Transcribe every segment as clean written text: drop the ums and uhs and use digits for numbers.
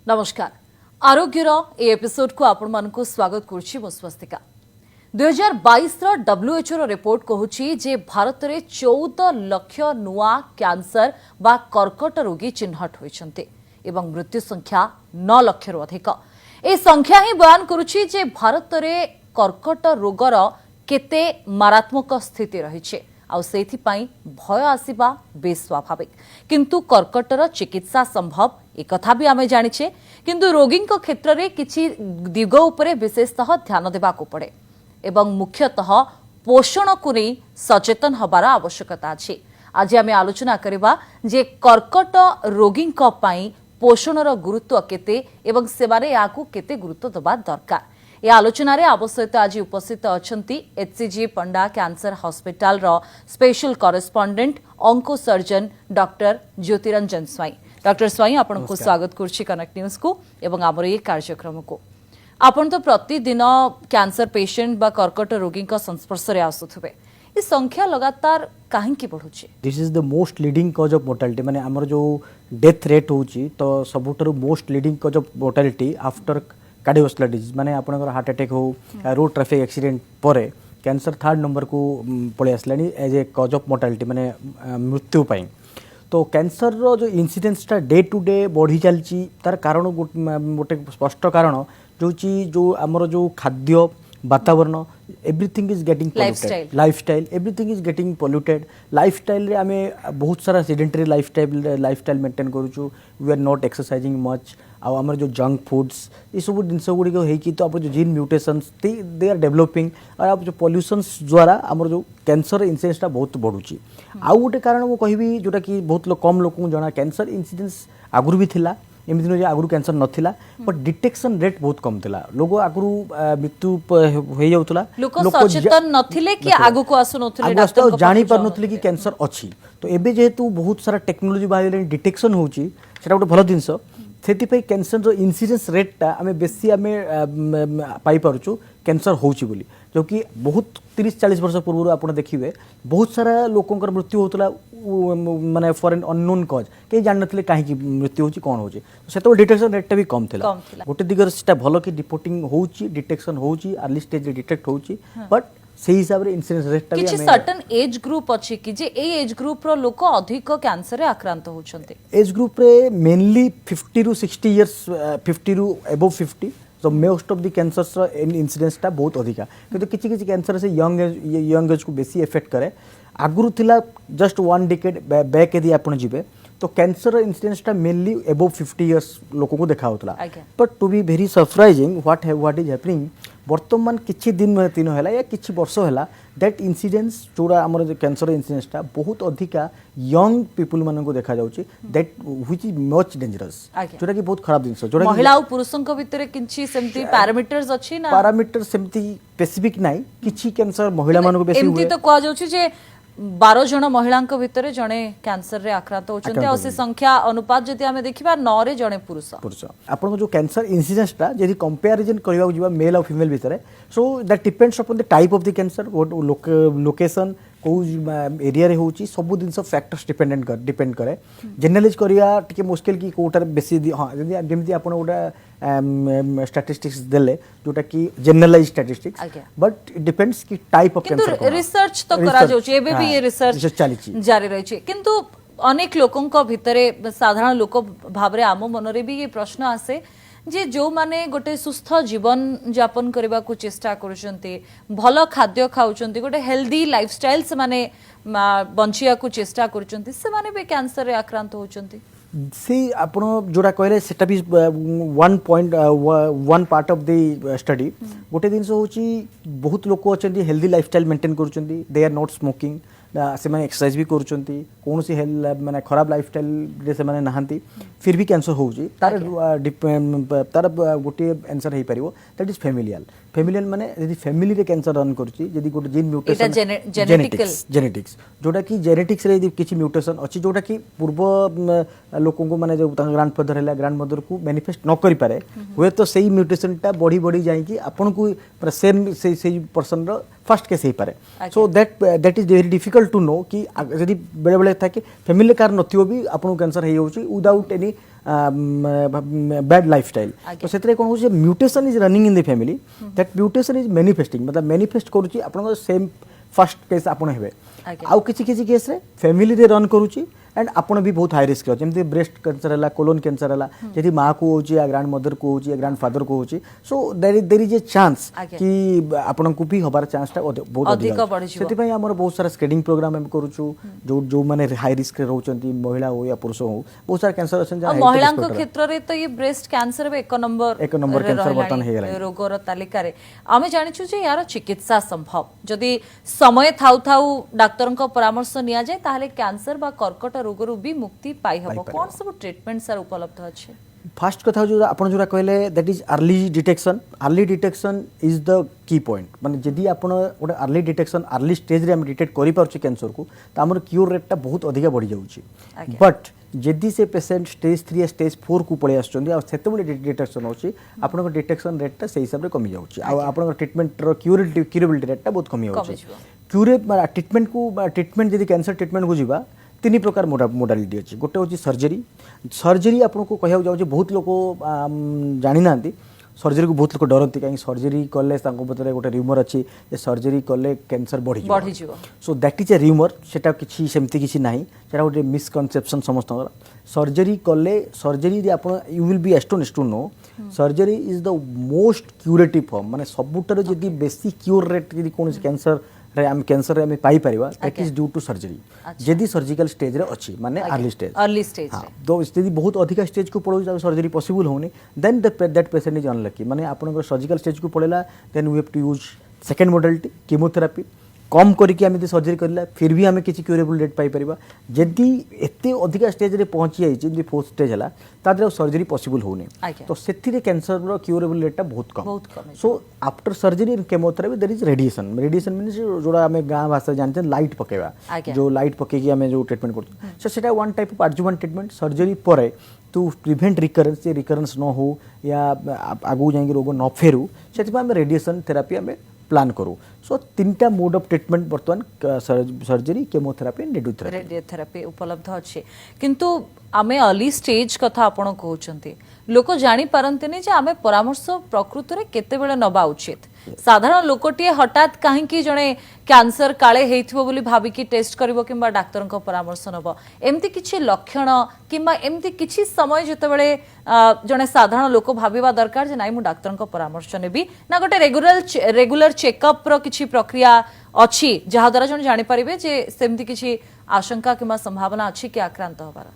नमस्कार आरोग्यर ए एपिसोड को आपण मानकु स्वागत करुछि मो स्वस्तिका 2022 रो WHO रो रिपोर्ट कहूछि जे भारत रे 14 लाख नुआ कैंसर बा कर्कट रोगी चिन्हट होइछन्ते एवं मृत्यु संख्या 9 लाख रो अधिक ए संख्या ही बयान करुछि जे भारत रे कर्कट रोगर केते मारात्मक स्थिति रहिछे आउ सेथि पई भय आसीबा बेस्वाभाविक किंतु कर्कटर चिकित्सा संभव एक कथा भी आमे जानिछे किंतु रोगी क्षेत्र में किछि दिग उपरे विशेषतः ध्यान देबाकू पड़े एवं मुख्यतः पोषण को नहीं सचेतन हबार आवश्यकता अछि। आज आमे आलोचना करिबा जे कर्कट रोगी पोषणर गुरुत्व केते एवं सेवारे याकू केते गुरुत्व दबा दरकार ए आलोचना रे आवश्यक आज उपस्थित अछंती एचसीजी पंडा कैंसर हॉस्पिटल रो special correspondent onco surgeon doctor Jyotiranjan Swain. Doctor Swain आपन को स्वागत करछि कनेक्ट न्यूज को एवं हमर ये कार्यक्रम को। आपन तो प्रतिदिन कैंसर पेशेंट बा कर्कट रोगी का संस्पर्श रे आसुथबे ई संख्या लगातार काहे की बढ़ुछि। This is the most leading cause of mortality माने हमर जो डेथ रेट होछि तो सबुटर most leading cause of mortality after cardiovascular disease माने आपनकर हार्ट अटैक हो रोड ट्रैफिक एक्सीडेंट परे कैंसर थर्ड नंबर को पळे आसलानी as a cause of mortality माने मृत्यु पाई। तो कैंसर रो जो इन्सिडेंस डे टू डे बढ़ी चलची तार कारण गोटे स्पष्ट कारण जो आमर जो खाद्य वातावरण everything is getting polluted lifestyle everything is getting polluted lifestyle रे आमे बहुत सारा सेडेंटरी लाइफस्टाइल मेंटेन करूछु we are not exercising much आउ आमर जो जंक फूड्स ये सब जिनस गुड़ी होइकी तो आप जो gene mutations they are developing और आप जो पॉल्यूशंस द्वारा आमर जो कैंसर इन्सिडेंस बहुत बढ़ुची। आउ गोटे कारण मु कहबी जोटा कि बहुत कम लोक जना कैंसर इन्सिडेंस आगुरी भी थिला एमती नुहे आगुरी कैंसर नथिला बट डिटेक्शन रेट बहुत कम थिला लोग आगुरी मृत्यु हो जाउतला लोक सचेतन नथिले कि आगु को आसु नथिले डॉक्टर को जानि पर नथिले कि कैंसर अछि तो एबे जेहेतु बहुत सारा टेक्नोलॉजी बाहर डिटेक्शन होउची सेटा गोटे भलो जिंस सेति कैंसर जो इन्सिडेंस रेटा आम बेसी आम पाइपरचु कैंसर होची बोली जो कि बहुत 30-40 वर्ष पूर्व आप देखिए बहुत सारा लोकंकर मृत्यु होता माने फॉर एन अननोन कॉज कहीं जान नथिले काहे मृत्यु होची कोन होची सेतो डिटेक्शन रेटटा भी कम थिला गोटे दिगर सेटा भलो कि रिपोर्टिंग होची डिटेक्शन होची अर्ली स्टेज रे डिटेक्ट होची बट सेही हिसाब रे इंसिडेंस रेटटा भी किछि सर्टेन एज ग्रुप अछि कि जे ए एज ग्रुप रो लोक अधिक कैंसर रे आक्रांत होछन्ते एज ग्रुप रे mainly 50 to 60 years 50 to above 50 तो most of the cancers incidence टा बहुत अधिका किंतु किछि किछि कैंसर से यंग एज को बेसी इफेक्ट करे आगुरु थिला जस्ट 1 डिकेड बैक यदि आपण जिबे तो कैंसर इन्सिडेंस टा मेनली अबव 50 इयर्स लोक को देखा होतला but to be very surprising what is happening वर्तमान किछि दिन तीन हैला या किछि वर्ष हैला दैट इन्सिडेंस जोड़ा हमर कैंसर इन्सिडेंस टा बहुत अधिका यंग पीपल मानन को देखा जाउची that which is much dangerous जोड़ा कि बहुत खराब दिनस जोड़ा महिला और पुरुषों के भीतर किछि सेमती पैरामीटर्स अछि ना पैरामीटर सेमती स्पेसिफिक नाही किछि कैंसर महिला मानन को बेसी एमती तो कह जाउची जे 12 जन महिला भितर जड़े कैंसर रे आक्रांत होचंते और से संख्या अनुपात जदि हमें देखिबा 9 रे जड़े पुरुष आपन जो कैंसर इन्सिडेंस टा जदि कंपैरिजन करबा जिबा मेल और फीमेल भितर so that depends upon the type of the cancer location को एरिया रे होची सब दिन फैक्टर्स डिपेंड करे जनरलाइज करिया टिके मुश्किल की कोटार बेसी हां जेमति आपन ओटा स्टैटिस्टिक्स देले जोटा कि generalize statistics but it depends की टाइप ऑफ कैंसर किंतु रिसर्च तो करा जाउची एबे भी ये रिसर्च जारी रही छै किंतु अनेक लोकन को भितरे साधारण लोक भाबरे आम मनरे भी ये प्रश्न आसे जे जो माने गोटे सुस्थ जीवन यापन करबा को चेष्टा करूछंती भलो खाद्य खाउछंती गोटे हेल्दी लाइफस्टाइल से माने बंचिया को चेष्टा करूछंती से माने भी कैंसर रे आक्रांत होछंती सी आपण जोड़ा कहले सेटा भी one part of the study गोटे दिन होची बहुत लोक अछंती हेल्दी लाइफस्टाइल मेंटेन करूछंती दे आर नॉट स्मोकिंग से माने एक्सरसाइज भी करूछंती कोनोसी माने खराब लाइफस्टाइल रे से माने नहांती फिर भी कैंसर होउची तार गोटे आंसर हे परिवो दैट इज फेमिलियल माने यदि फैमिली रे कैंसर रन करूची यदि गोटे जीन म्यूटेशन जेनेटिक्स जोटा कि जेनेटिक्स रे यदि किछि म्यूटेशन अछि जोटा कि पूर्व लोकन को माने जो ग्रांडफादर हैला ग्रांडमदर को मैनिफेस्ट न करि पारे होय तो सेही म्यूटेशन टा बढ़ी जाई कि आपन को सेम सेही पर्सन रो फर्स्ट केस हे पारे so that is very difficult to know कि यदि बेले बेले था कि फैमिली कार नथियो भी आपन कैंसर हे होची विदाउट एनी बैड लाइफस्टाइल तो से कौन हो mutation is running in the family that mutation is manifesting मतलब मैनिफेस्ट करूची आपन सेम फर्स्ट केस आपन हेबे आउ किछि किछि केस रे फैमिली रे रन करूची एंड आपन भी बहुत हाई रिस्क जमी ब्रेस्ट कैंसर है कोलोन कैंसर है जदि माँ को हो ग्रांड मदर को हो ग्रांड फादर को हो सो देर इज ए चांस कि आपन को भी हबार चांस टा बहुत अधिक से आम बहुत सारा स्क्रीनिंग प्रोग्राम हम करूछु जो माने हाई रिस्क रे रहउचंती महिला हो या पुरुष हो बहुत सारा कैंसर अछन महिला क्षेत्र रे तो ये ब्रेस्ट कैंसर एक नंबर कैंसर बर्तन हे गेला रोगर तालिका रे आमे जानिछु जे यार चिकित्सा संभव जदि समय थाउ थाउ डाक्टर को परामर्श निया जाय ताहले कैंसर बा कर्कट रोगरु भी मुक्ति पाई हबो कोन सब ट्रीटमेंट सर उपलब्ध अछि फर्स्ट कथा जो आपण जोरा कहले that is early detection is the key point माने जदी आपण गोटे अर्ली डिटेक्शन अर्ली स्टेज रे हम डिटेक्ट करि पारछु कैंसर को त हमर क्यूर रेट ता बहुत अधिक बढ़ी जाउची बट जदी से पेशेंट स्टेज 3 या स्टेज 4 को पळे आछन आ सेते बडे डिटेक्शन होची आपण को डिटेक्शन रेट ता सही हिसाब रे कमी जाउची आ आपण ट्रीटमेंट रो क्यूरेबिलिटी रेट ता बहुत कमी होची ट्रीटमेंट जदी कैंसर ट्रीटमेंट को जीवा तीन प्रकार मोडालिटी अच्छी गोटे हूँ सर्जरी आपको कह जाऊँ बहुत लोग जानी ना सर्जरी को बहुत लोग डरती कहीं सर्जरी कले बदले गोटे र्यूमर अच्छी सर्जरी कले कैंसर बढ़ी सो दैट इज ए र्यूमर सेटा किसी सेमती किसी ना सेटा गोटे मिसकनसेप्शन समस्त सर्जरी कले सर्जरी आप you will be astonished to know surgery is the most curative form माने सबुठार जदी बेसी क्यूर रेट जदी कौन कैंसर कैंसर रे पाई परिबा that is due to surgery जदी सर्जिकल स्टेज रे अछि माने अर्ली स्टेज तो यदि बहुत अधिक स्टेज को पड़ो सर्जरी पॉसिबल होनी then that patient is unlucky माने आपन सर्जिकल स्टेज को पड़ेला then we have to use second modality chemotherapy कम करके आम सर्जरी करला फिर भी आम किसी क्यूरेबल रेट पाई परिबा जदी एते अधिक स्टेज रे पहुंची जाई जे फोर्थ स्टेज हला तादरे सर्जरी पॉसिबल होनी तो सेथिरे कैंसर रो क्यूरेबल रेट बहुत कम so after surgery chemotherapy there is radiation means जोड़ा आम गाँ भाषा जानते हैं लाइट पकेवा जो लाइट पकेकी आम जो ट्रीटमेंट करते सो सेटा one type of adjuvant treatment surgery परे टू प्रिवेंट रिकरेन्स न हो या आगू जाएंगे रोग न फेरू से आम रेडिएशन थेरापी आम प्लान करूँ सो तीनटा मोड ऑफ ट्रीटमेंट बर्तमान सर्जरी केमोथेरापी रेडियोथेरापी उपलब्ध अच्छे किंतु आमे अर्ली स्टेज कथा आपण कहउचंती लोक जानी पारंतनी जे आमे परामर्श प्रकृति रे केते बेले नबा उचित साधारण लोकटिए हठात कहीं जड़े कैंसर काले हेइथिबो बोली भाबी कि टेस्ट करिवो किंबा डाक्टर को परामर्श नबो एमती किछि लक्षण किंबा एमती किछि समय जते बेले जड़े साधारण लोक भाबिबा दरकार जे नाइ मु डाक्टर को परामर्श नेबी ना गोटे रेगुलर चेकअप रो किछि प्रक्रिया अछि जहा द्वारा जण जानि परिबे जे सेमती किछि आशंका किंबा संभावना अछि कि आक्रांत होबार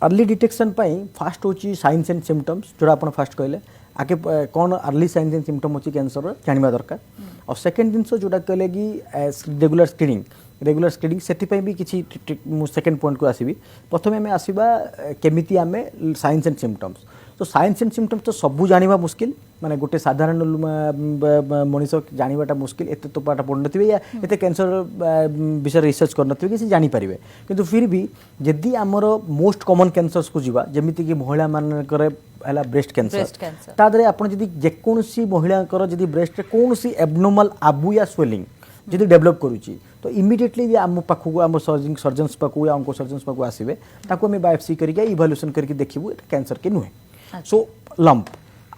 अर्ली डिटेक्शन फास्ट होची साइंस एंड सिम्पटम्स जो आप फास्ट कहले आगे कौन अर्ली साइंस एंड सिम्पटम होची कैंसर जानवा दरकार और सेकेंड जिनस जोटा कहले कि रेगुलर स्क्रीनिंग से भी किसी सेकेंड पॉइंट को आसबि प्रथम आम आसवा केमिति आम साइंस एंड सिम्पटम्स तो साइंस एंड सिम्पटम्स तो सबू जानिबा मुश्किल माने गोटे साधारण मनीष जानिबाटा मुश्किल एते तो पाठ पढ़ नथिबे या एते कैंसर विषय रिसर्च कर नथिबे कि से जानि परिबे किंतु फिर भी जदी हमर मोस्ट कॉमन कैंसर्स को जीवा जेमिति कि महिला मान करे हला ब्रेस्ट कैंसर तादरे आपण जदी जेकोनसी महिला कर जदी ब्रेस्ट रे कोनसी एब्नॉर्मल आबु या स्वेलिंग जदी डेवलप करूची तो इमिडिएटली आम पाखु आम सर्जन्स पाखु या ऑन्को सर्जन्स पाखु आसीबे ताको हम बायोप्सी करके इवैल्यूएशन करके देखिबु कैंसर के नुहे सो लंप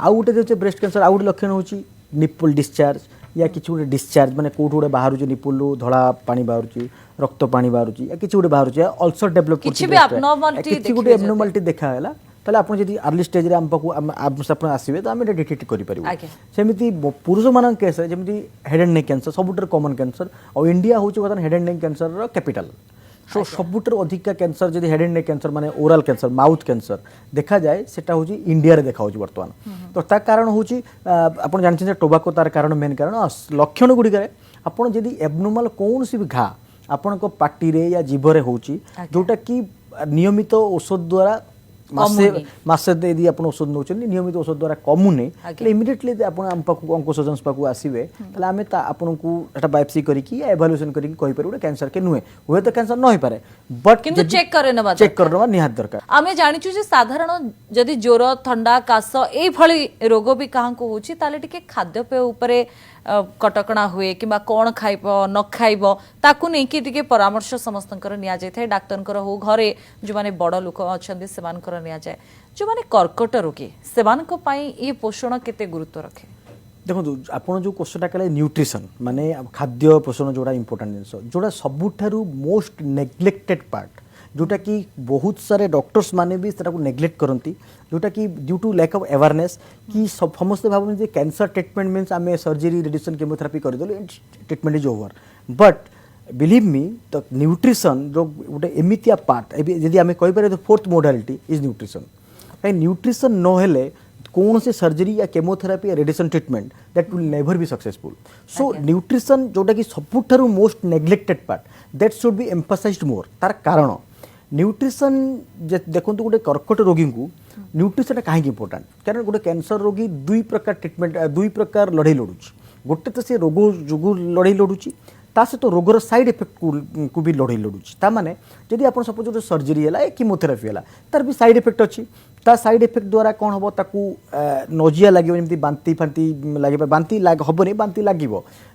आउ गोटे जो ब्रेस्ट कैंसर आउ गोटे लक्षण होची निप्पल डिस्चार्ज या किसी गोटे डिस्चार्ज माने कोठ गोटे बाहर निप्पल धड़ा पानी बाहर रक्त पानी बाहर या किसी गोटे बाहर अल्सर डेवलप किसी गोटे एब्नॉर्मालिटी देखा गला ताले आपण जदी अर्ली स्टेज रे हम आसीबे तो हम डिटेक्ट करि परिबो सेमिति पुरुष मान केस जेमिति हेड एंड नेक कैंसर सबुटर कॉमन कैंसर और इंडिया होची बतन हेड एंड नेक कैंसर रो कैपिटल सो सबुटर अधिक कैंसर जदी हेड एंड नेक कैंसर माने ओरल कैंसर माउथ कैंसर देखा जाए सेटा होची इंडिया रे देखा होची वर्तमान तो ता कारण होची आपण जानछन जे टोबाको तार कारण मेन कारण लक्षण गुडी करे आपण जदी एब्नॉर्मल कोन सी भी घा आपण को पाटी रे या जीभ रे होची जोटा कि नियमित औषध द्वारा मासे यदि आप औषध नौ नियमित औषध द्वारा कमुने इमिडिएटली अंको सर्जन्स पाक आसवे आम आपन को बायोप्सी करके एभालुएसन करके कहि परबो कैंसर के नुहे हुए तो कैंसर न होई पारे बट किंतु चेक करनवा निहात दरकार आमे जानिछु जे साधारण जदि ज्वर ठंडा काश एई भली रोग भी काहा को होची ताले टिके खाद्यपेय उपरे कटकणा हुए कि कौन खाइब न खाइब ताकू नहीं कि परामर्श समस्त निया जाए डाक्तर हो घरे जो माने बड़ लोक अच्छा से निया जाए जो माने कर्कट रोगी सेमानक पई ये पोषण केते गुरुत्व रखे देखो आपन जो क्वेश्चन कहले न्यूट्रिशन माने खाद्य पोषण जोड़ा इंपोर्टेंट जिनस जोड़ा सबुठारु मोस्ट नेग्लेक्टेड पार्ट जोटा कि बहुत सारे डॉक्टर्स माने भी सेटा को नेग्लेक्ट करंती जोटा कि due to lack of awareness कि समस्त भाबन जे कैंसर ट्रीटमेंट मींस आमे सर्जरी रेडिएशन केमोथेरेपी कर देलो treatment is over but believe me the nutrition जो गोटे एमितिया पार्ट यदि आमे कहि पारे फोर्थ मोडालिटी इज न्यूट्रिशन कहीं न्यूट्रिशन न हेले कौन से सर्जरी या केमोथेरापी या radiation treatment that will never be successful so nutrition जोटा कि सबुठारु most neglected part that should B emphasised मोर तार कारण न्यूट्रिशन देखो गोटे कर्कट रोगी को न्यूट्रिशन कहीं इंपोर्टेंट कारण गोटे कैंसर रोगी दुई प्रकार ट्रीटमेंट दुई प्रकार लड़ाई लड़ुची गोटे तो सी रोग जो लड़ाई लड़ुची ता सहित रोगर साइड इफेक्ट को भी लड़ाई लड़ुची ता माने जदि आप सपोज गोटे सर्जरी है कीमोथेरापी है तार भी साइड इफेक्ट अच्छी ता साइड इफेक्ट द्वारा कौन हम ताकू नोजिया लगे जमी बांती फांती लगे बांती हेनी बांती लगे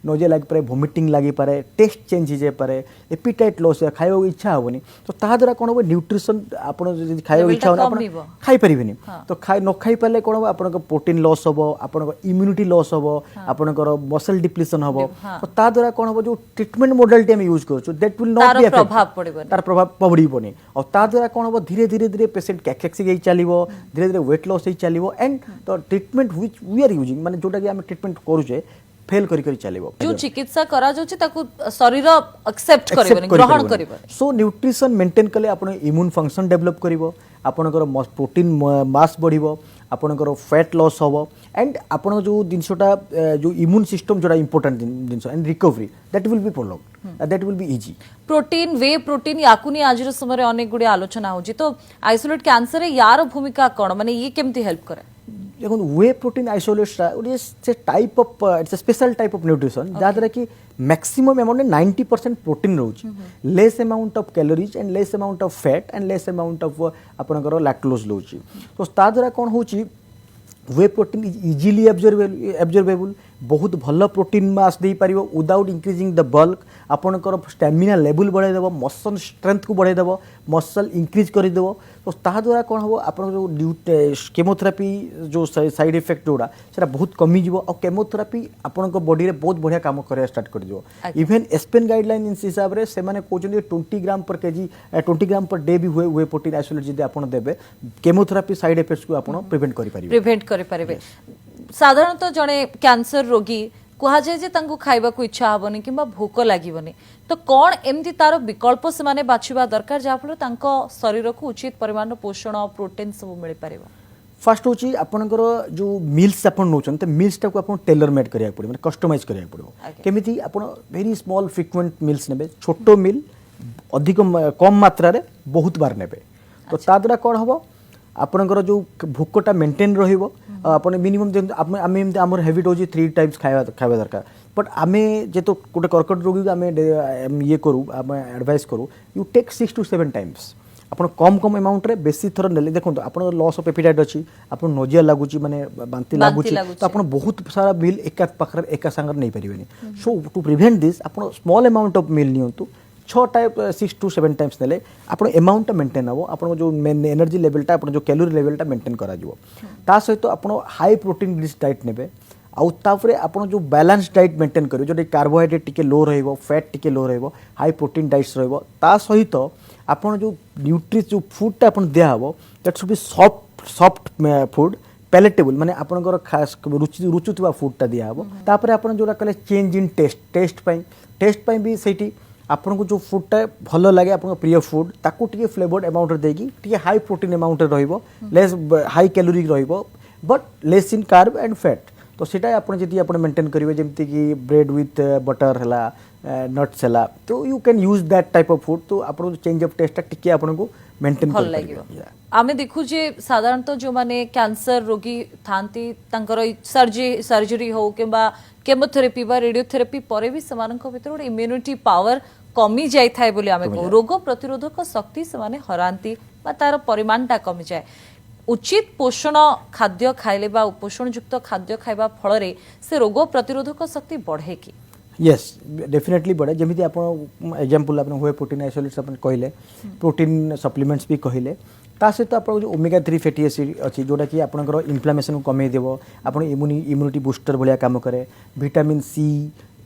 नोजिया लगे पारे वोमिटिंग लगे पारे टेस्ट चेंज हो जाए एपिटाइट लॉस खाइबा इच्छा हेनी तो ता द्वारा कौन हम न्यूट्रिशन आप खाइबा इच्छा होनी खाई पारे तो न खाई पारे कौन हम आप प्रोटीन लॉस हम आप इम्यूनिटी लॉस हम आपंकर मसल डिप्लीसन हम तो ता द्वारा कौन हम जो ट्रीटमेंट मॉडलिटी हम यूज कर दैट विल नॉट बी तार प्रभाव पड़बनी और ता द्वारा कौन हम धीरे धीरे धीरे पेशेंट कैकेक्सी चलो धीरे धीरे वेट लॉस चलो and the treatment which we are using माने जोटा कि हम ट्रीटमेंट करूचे फेल करी करी चलेबो जो चिकित्सा करा जाउची ताकू शरीर एक्सेप्ट करिबो ग्रहण करिबो सो न्यूट्रिशन मेंटेन कले आपण इम्यून फंक्शन डेवलप करिवो आपणकर प्रोटीन मास बढ़िवो आपणकर फैट लॉस होबो एंड आपण जो जिनसटा जो इम्यून सिस्टम जोड़ा इंपोर्टेंट जिनस and recovery that will be prolonged that will be easy protein whey protein याकुनी आज समय अनेक गुडी आलोचना होची तो आइसोलेट कैंसर रे यार भूमिका कोन माने ये केमती हेल्प करे देखो whey protein isolate type of it's a special type of nutrition जहाँ कि मैक्सिमम अमाउंट 90% प्रोटीन रोची less amount of calories and less amount of fat and less amount of आपनकर लैक्टोज रोची तो ता द्वारा कौन होची whey protein is easily absorbable बहुत भल प्रोटीन मास दे पारिबो विदाउट इंक्रीजिंग द बल्क आपनकर स्टैमिना लेवल बढ़ाई देबो मसल स्ट्रेंथ को बढ़ाई देबो मसल इंक्रीज कर देबो तो ता द्वारा कौन हम आपन जो केमोथेरापी जो साइड इफेक्ट जोड़ा सेटा बहुत कमी जीवो और केमोथेरापी आपन बॉडी रे बहुत बढ़िया काम करे स्टार्ट कर दियो इवन एस्पेन गाइडलाइन इन हिसाब रे से माने कहउछन 20 ग्राम पर केजी 20 ग्राम पर डे भी हुए वे प्रोटीन आइसोलेट जदि आपन देबे केमोथेरापी साइड इफेक्ट्स को आपन प्रिवेंट करि पारिबे साधारणतः जड़े कैंसर रोगी कहा जाए जे तांको खाइबा को इच्छा हबनी किंबा भूख लागिबनी तो कौन एमती तार विकल्प से माने बाछिबा दरकार जा फल तांको शरीर को उचित परिमाण पोषण और प्रोटीन सब मिल पारिबो फर्स्ट होची आपनकर जो मिल्स आपन नोचन ते मिल्स टा को आपन टेलर मेड करिया पड़े माने कस्टमाइज करिया पड़ो केमिति आपन वेरी स्मॉल फ्रीक्वेंट मिल्स नेबे छोटो मिल अधिक कम मात्रा रे बहुत बार नेबे तो ता द्वारा कोन हबो आपनकर जो भूकटा मेंटेन रहिबो आपन मिनिमम आमे हमर हैबिट होची 3 टाइम्स खाइबा दरकार बट आमे जे तो गोटे कर्कट रोगी को आमे ये करू आमे एडवाइस करू यू टेक 6 to 7 टाइम्स आपन कम कम अमाउंट रे बेसी थर नेले देखो आपन लॉस ऑफ एपिटाइट अछि आपन नोजिया लागुची माने बांती लागुची तो आपन बहुत सारा मिल एका पाखर एका संगर नहीं परिबेनी सो टू प्रिवेंट दिस आपन स्मॉल अमाउंट ऑफ मिल नियंतु 6 to 7 टाइम्स नेले आपन अमाउंट मेंटेन हबो आपन जो एनर्जी लेवलटा आपन जो कैलोरी लेवलटा मेंटेन करा जिवो ता सहित आपन हाई प्रोटीन रिच डाइट नेबे आउ तापरे आपन जो बैलेंस डाइट मेंटेन करियो जो कार्बोहाइड्रेट टिके लो रहइबो फैट टिके लो रहइबो हाई प्रोटीन डाइट्स रहइबो ता सहित आपन जो न्यूट्रिश जो फूडटा आपन दिया हबो that should B soft food palatable माने आपनकर खास रुचुतवा फूडटा दिया हबो तापरे आपन जोरा कले चेंज इन टेस्ट पई भी सेठी आपन को जो फूडटा भल लगे आपन प्रिय फूड ताकू टिके फ्लेवर्ड अमाउंट रे देगी टिके हाई प्रोटीन अमाउंट रे रहइबो लेस हाई कैलोरी रहइबो but less in carb and fat तो सेटा आपन जदी आपन मेंटेन करिवे जेमति कि ब्रेड विथ बटर हला नट्स हला तो you can use that type of food तो आपन चेंज ऑफ टेस्ट टिके आपन को मेंटेन कर लागियो आमे देखु जे साधारणतः जो माने कैंसर रोगी थांती तांकर सर्जरी हो किबा केमोथेरेपी बा रेडियोथेरेपी परे भी समानक भितर इम्यूनिटी पावर कमी जाय थाय बोली आमे को रोग प्रतिरोधक शक्ति से माने हरांती बा तार परिमाणटा कमी जाय उचित पोषण खाद्य खाइले बा पोषण युक्त खाद्य खाइबा फल रे से रोग प्रतिरोधक शक्ति बढ़े कि यस डेफिनेटली बढ़े जमी आप एग्जांपल आप हुए प्रोटीन आइसोलेट्स आप कहले प्रोटीन सप्लीमेंट्स भी कहले ता सहित आप ओमेगा 3 फैटी एसिड अच्छी जोटा कि आपंकर इन्फ्लामेशन को कमे देव आप इम्यूनिटी बूस्टर भाया काम करे विटामिन सी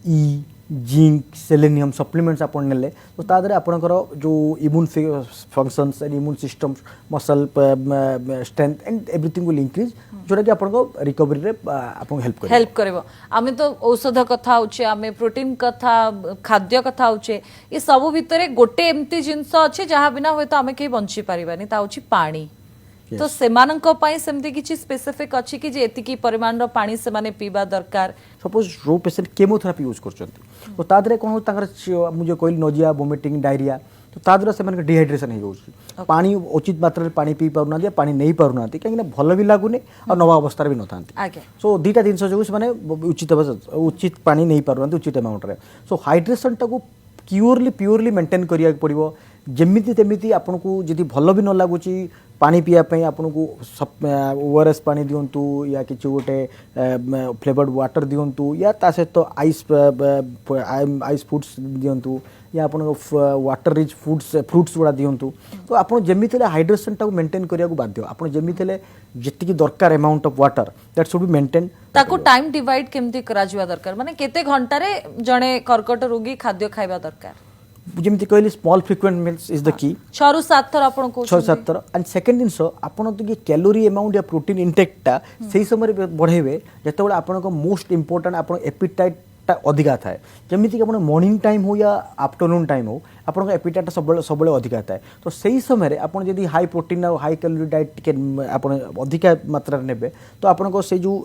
ई जिंक सेलेनियम सप्लीमेंट्स आप नेले तो तादरे आपंकर जो immune functions and immune system muscle strength and everything will increase जोटा कि आपको रिकवरी रे आपको हेल्प करिवो आमे तो औषध कथा होचे आमे प्रोटीन कथा खाद्य कथा होचे ये सब भितरे गोटे एमती जिंस अच्छे जहाँ बिना हुए तो आमे कहीं बंची पारिबानी ता होची पानी तो सेमानंको पाई सेमती किछि स्पेसिफिक अछि कि जे एतिकी परिमाण रो पानी से माने पीबा दरकार सपोज जो पेशेंट केमोथेरापी यूज करछंती तो तादरे कोन ताकर मुझे कहली नोजिया वोमिटिंग डायरिया तो तादरे से माने डिहाइड्रेशन हो जाउछि पानी उचित मात्रा रे पानी पी पाउना दे पानी नहीं पाउना कहीं भल भी लागुनी और नवा अवस्था भी नथांती सो दीटा जिनस जो माने उचित पानी नहीं पाउना उचित अमाउंट रे सो हाइड्रेशन टाको प्योरली मेंटेन करिया पड़िबो जेमिति तेमिति आपनको जदि भल भी न लागुची पानी पिया पई आपनको ओआरएस पानी दियंतु या किछ गोटे फ्लेवर्ड वाटर दियंतु या ता सहित तो आइस फूड्स दियंतु या आपनको वाटर रिच फ्रूट्स गुड़ा दियंतु तो आपन जेमिति हाइड्रेशन टाको मेंटेन करिया को बाध्य आपन जेमिति जेतिकी दरकार amount of water that should be maintain ताको टाइम डिवाइड केमती करा जुवा दरकार माने केते घंटा रे जणे कर्कट रोगी खाद्य खाइबा दरकार जेमती कहली small frequent meals is the key 6 ରୁ 7 थर आपन को 6 7 थर एंड सेकंड जिंस आपन तो कैलोरी अमाउंट या प्रोटीन इंटेक टा सही समय बढ़ेबे जते बेला आपन को मोस्ट इंपोर्टेंट आपन एपिटाइट टा अधिका थाए जेमिति कि आपन मॉर्निंग टाइम हो या आफ्टरनून टाइम हो आपन एपिटाइट सब अधिका थाए तो सही समय आपन यदि हाई प्रोटीन और हाई कैलोरी डाइट टिके आपन अधिका मात्रा नेबे तो आपन को से जो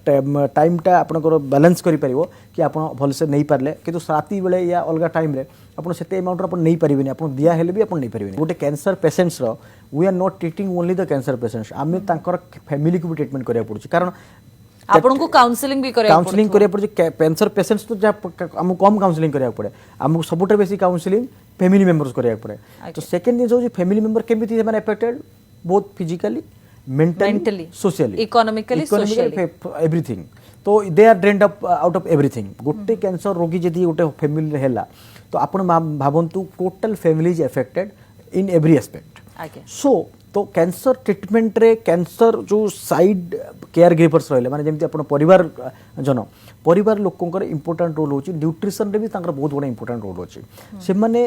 टाइम टा आपन को बैलेंस करि परिबो कि आपन भल से नहीं पारले किंतु राति बेले या अलगा टाइम रे आपन सेते अमाउंट आपन नहीं परिबेनी आपन दिया हेले भी आपन नहीं परिबेनी गोटे कैंसर पेशेंट्स रो we are not treating only the cancer patients आमे तांकर फैमिली को भी ट्रीटमेंट करिया पड़ुची कारण आपन को काउंसलिंग भी करिया पड़ुची कैंसर पेशेंट्स तो हम कम काउंसलिंग करिया पड़े हमको सबुटर बेसी काउंसलिंग फैमिली मेंबर्स करिया पड़े तो सेकंड थिंग जो फैमिली मेंबर केमिति माने affected both physically mentally socially economically everything तो they are drained up out of everything गोटे कैंसर रोगी जदि गोटे फैमिली रे हेला तो आपण भावंतु total family is affected in every aspect so तो कैंसर ट्रीटमेंट रे कैंसर जो साइड केयर गिवर्स रहिले माने जेमति आपण परिवार लोकंकर इंपोर्टेंट रोल होची न्यूट्रिशन रे भी तांकर बहुत बड़ा इंपोर्टेंट रोल होची से माने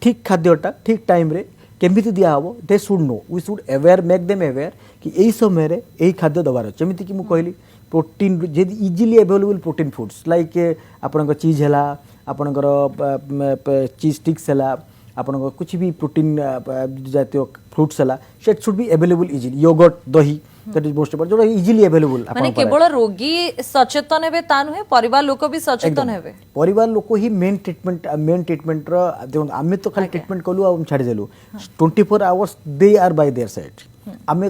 ठीक खाद्यटा ठीक टाइम रे केमिति दिया हबो they should know we should aware make them aware कि एई समय रे एई खाद्य दबार अछि जेमिति कि मु कहली प्रोटीन जेदी easily available protein foods like आपनकर चीज हला आपनकर चीज स्टिक्स हला आपनकर कुछ भी प्रोटीन जातीय फ्रूट्स हला set should be available easily yogurt दही दैट इज मोस्ट जो इजीली अवेलेबल माने केवल रोगी सचेतन हेबे ता नुहे परिवार लोक भी सचेतन हेबे परिवार लोक ही मेन ट्रीटमेंट रो देखो आमे तो खाली ट्रीटमेंट कलु आ छाडी देलु 24 hours they are by their side आमे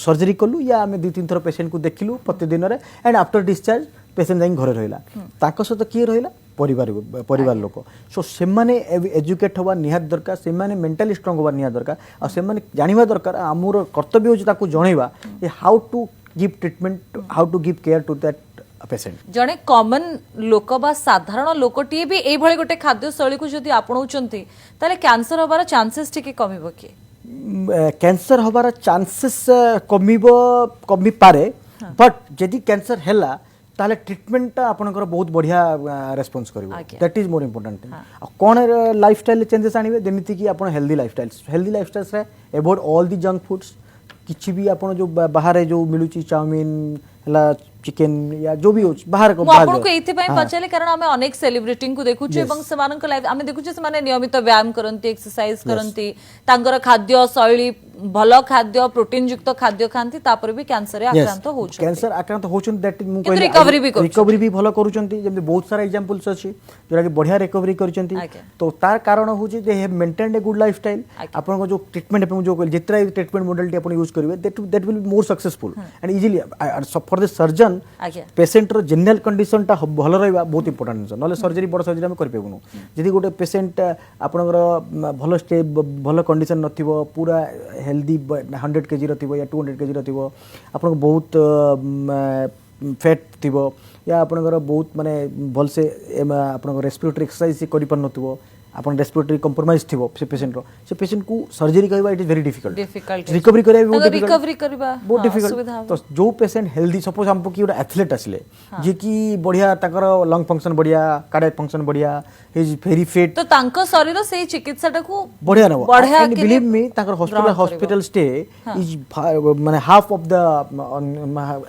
सर्जरी कलु या आमे 2-3 थर पेशेंट को देखिलु प्रतिदिन रे एंड आफ्टर डिस्चार्ज पेशेंट जाई घरे रहिला ताको सहित किए रहिला परिवार लोक सो से माने एजुकेट होवा निहात दरकार से माने मेंटली स्ट्रांग होवा निहात दरकार और से माने जानिबा दरकार हमर कर्तव्य होची ताको जणैबा कि how to give treatment how to give care to that patient जणे कॉमन लोक बा साधारण लोकटी भी एई भळे गोटे खाद्य शैली को जदी आपणौचंती ताले कैंसर होबार चांसेस टिके कमिबो कि कैंसर होबार चांसेस कमी पारे बट जदी कैंसर हेला ताले ट्रीटमेंट आपनकर बहुत बढ़िया रेस्पॉन्स करिवो that is more important thing कोन लाइफस्टाइल चेंजेस आनिबे जेमिति कि आपन हेल्दी लाइफस्टाइल रे avoid all the junk foods किछि भी आपन जो बाहर जो मिलुची चाउमीन हला चिकन या जो भी हो बाहर को आपन को एथि पय पचले कारण हमें अनेक सेलिब्रिटी को देखुचे एवं समान को लाइफ हमें देखुचे माने नियमित व्यायाम करंती एक्सरसाइज करंती तांगर खाद्य शैली भलो खाद्य प्रोटीन युक्त खाद्य खांती तापर भी कैंसर रे आक्रांत होछ कैंसर आक्रांत होचन दैट मु रिकवरी भी भलो करूचंती जेम बहुत सारा एग्जांपल्स अछि जोरा कि बढ़िया रिकवरी करचंती तो तार कारण होची they have maintained a good lifestyle आपन को जो ट्रीटमेंट पे जो जितरा ट्रीटमेंट मॉडलिटी आपन यूज करिवे that will be more successful and easily for the surgeon patient रो जनरल कंडीशन टा भलो रहबा बहुत इंपोर्टेंट नले सर्जरी बड़ सर्जरी हम कर पेबुनु जदी गोटे पेशेंट आपनकर भलो स्टे भलो कंडीशन नथिबो पूरा हेल्दी 100 kg रथिबो या 200 kg रथिबो आपन बहुत फैट थिबो या आपनकर बहुत माने भल से आपनकर रेस्पिरेटरी एक्सरसाइज करि पर नथिबो आपन रेस्पिरेटरी कंप्रोमाइज थिबो से पेशेंट को सर्जरी करबा it is very difficult recovery करबा भी बहुत रिकवरी करबा बहुत डिफिकल्ट तो जो पेशेंट हेल्दी सपोज हमको कि एउटा एथलीट आसले जे कि बढ़िया ताकर लंग फंक्शन बढ़िया कार्डियक फंक्शन बढ़िया इज वेरी फिट तो तांको शरीर से चिकित्साटा को बढ़िया नबो बढ़िया एंड बिलीव मी ताकर हॉस्पिटल स्टे इज माने half of the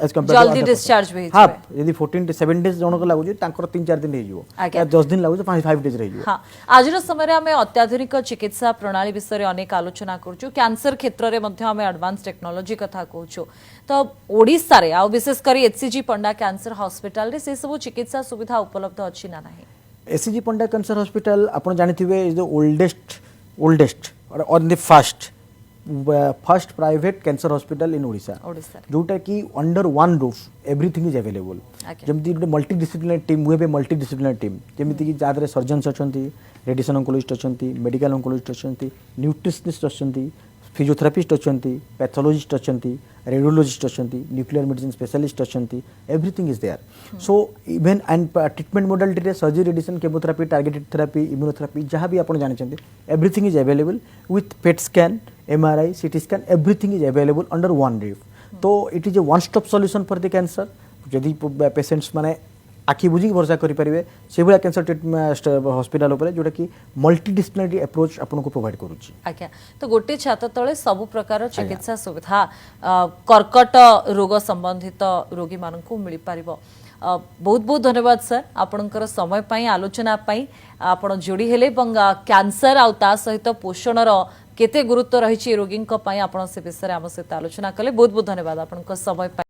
age compare जल्दी डिस्चार्ज भी हाफ यदि 14 to 7 डेज जणो को लागु ताकर 3-4 दिन रहि जिवो या 10 दिन लागु 5 डेज रहि जिवो हां आज समय आम अत्याधुनिक चिकित्सा प्रणाली विषय अनेक आलोचना करूँ कैंसर क्षेत्र में आम एडवांस टेक्नोलोजी कथा कहूँ तो ओडिशा रे आ विशेषकर एचसीजी पंडा कैंसर हॉस्पिटल रे से सब चिकित्सा सुविधा उपलब्ध अच्छी ना नहीं एचसीजी पंडा कैंसर हॉस्पिटल आपण जानिथिबे इज द ओल्डेस्ट और the first private cancer hospital in Odisha जोटा कि under one roof everything is available जमती गोटे मल्टी डिसिप्लिनरी टीम हुए मल्टी डिसिप्लिनरी टीम जमीती कि जादरे सर्जन्स अच्छी रेडिएशन ऑन्कोलॉजिस्ट अच्छी मेडिकल ऑन्कोलॉजिस्ट अच्छी न्यूट्रिशनिस्ट अच्छी फिजियोथेरापिस्ट अच्छी पैथोलॉजिस्ट अच्छी रेडियोलॉजिस्ट अच्छी न्यूक्लियर मेडिसिन स्पेशलिस्ट अच्छी everything is there so even and treatment modality surgery radiation chemotherapy targeted therapy immunotherapy जहाँ भी आप जानते everything is available with PET scan MRI CT scan everything is available under one roof तो it is a one stop solution for the cancer जदि patients माने आखि बुझी भरोसा करि परिबे से भला कैंसर ट्रीटमेंट हॉस्पिटल ऊपर जोटा कि मल्टी डिसिप्लिनरी अप्रोच आपन को प्रोवाइड करूची आज्ञा तो गोटे छात तळे सब प्रकार चिकित्सा सुविधा कर्कट रोग संबंधित रोगी मानन को मिली पारिबो बहुत बहुत धन्यवाद सर आपणकर समय पाई आलोचना पाई आपण जोड़ी हेले कैंसर आ ता सहित पोषणर केते गुरुत्व रही रोगी आपण से विषय आम सहित आलोचना कले बहुत बहुत धन्यवाद आपण समय पाई।